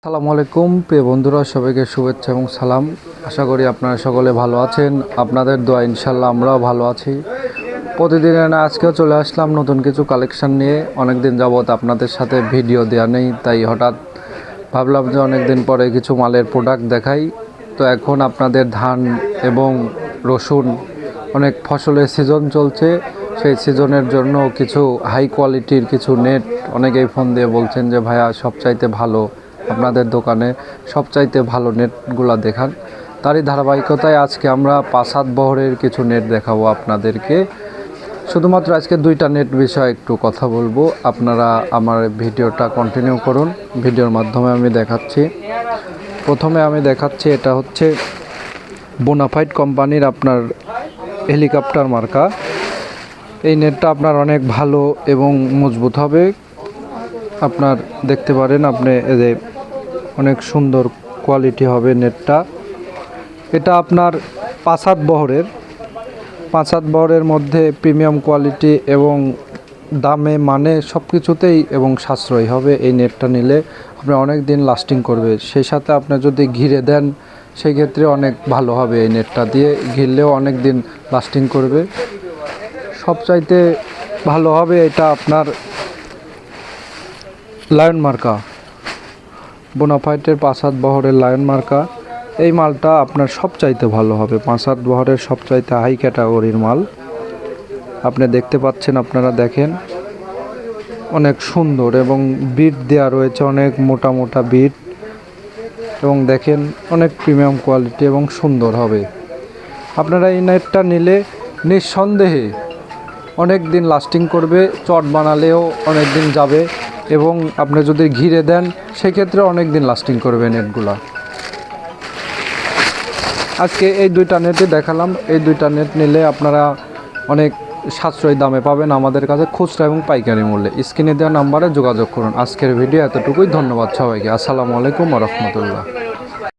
আসসালামু আলাইকুম প্রিয় বন্ধুরা, সবাইকে শুভেচ্ছা এবং সালাম। আশা করি আপনারা সকলে ভালো আছেন। আপনাদের দোয়া ইনশাল্লাহ আমরাও ভালো আছি। প্রতিদিনের না আজকেও চলে আসলাম নতুন কিছু কালেকশন নিয়ে। অনেক দিন যাবত আপনাদের সাথে ভিডিও দেওয়া নেই, তাই হঠাৎ ভাবলাম যে অনেক দিন পরে কিছু মালের প্রোডাক্ট দেখাই। তো এখন আপনাদের ধান এবং রসুন অনেক ফসলের সিজন চলছে, সেই সিজনের জন্য কিছু হাই কোয়ালিটির কিছু নেট অনেকেই ফোন দিয়ে বলছেন যে ভাইয়া সবচাইতে ভালো আপনাদের দোকানে সবচাইতে ভালো নেটগুলো দেখান। তারই ধারাবাহিকতায় আজকে আমরা 5-7 বহরের কিছু নেট দেখাবো আপনাদেরকে। শুধুমাত্র আজকে 2টা নেট বিষয়ে একটু কথা বলবো, আপনারা আমার ভিডিওটা কন্টিনিউ করুন। ভিডিওর মাধ্যমে আমি দেখাচ্ছি। প্রথমে আমি দেখাচ্ছি, এটা হচ্ছে বোনাফাইড কোম্পানির আপনার হেলিকপ্টার মার্কা। এই নেটটা আপনার অনেক ভালো এবং মজবুত হবে। আপনার দেখতে পারেন, আপনি এদের অনেক সুন্দর কোয়ালিটি হবে নেটটা। এটা আপনার 5-7 বহরের মধ্যে প্রিমিয়াম কোয়ালিটি এবং দামে মানে সব কিছুতেই এবং সাশ্রয়ী হবে। এই নেটটা নিলে আপনি অনেক দিন লাস্টিং করবে। সেই সাথে আপনি যদি ঘিরে দেন সেই ক্ষেত্রে অনেক ভালো হবে। এই নেটটা দিয়ে ঘিরলেও অনেক দিন লাস্টিং করবে। সবচাইতে ভালো হবে এটা আপনার লায়ন মার্কা, বোনাফাইটের 5-7 বহরের লায়ন মার্কা। এই মালটা আপনার সবচাইতে ভালো হবে, 5-7 বহরের সবচাইতে হাই ক্যাটাগরির মাল। আপনি দেখতে পাচ্ছেন, আপনারা দেখেন অনেক সুন্দর এবং বিট দেওয়া রয়েছে, অনেক মোটা মোটা বিট, এবং দেখেন অনেক প্রিমিয়াম কোয়ালিটি এবং সুন্দর হবে। আপনারা এই নেটটা নিলে নিঃসন্দেহে অনেক দিন লাস্টিং করবে। চট বানালেও অনেক দিন যাবে এবং আপনি যদি ঘিরে দেন সেক্ষেত্রে অনেক দিন লাস্টিং করবে নেটগুলা। আজকে এই 2টা নেটই দেখালাম। এই 2টা নেট নিলে আপনারা অনেক সাশ্রয়ী দামে পাবেন আমাদের কাছে, খুচরা এবং পাইকারি মূল্যে। স্ক্রিনে দেওয়া নাম্বারে যোগাযোগ করুন। আজকের ভিডিও এতটুকুই। ধন্যবাদ সবাইকে। আসসালামু আলাইকুম ওয়া রাহমাতুল্লাহ।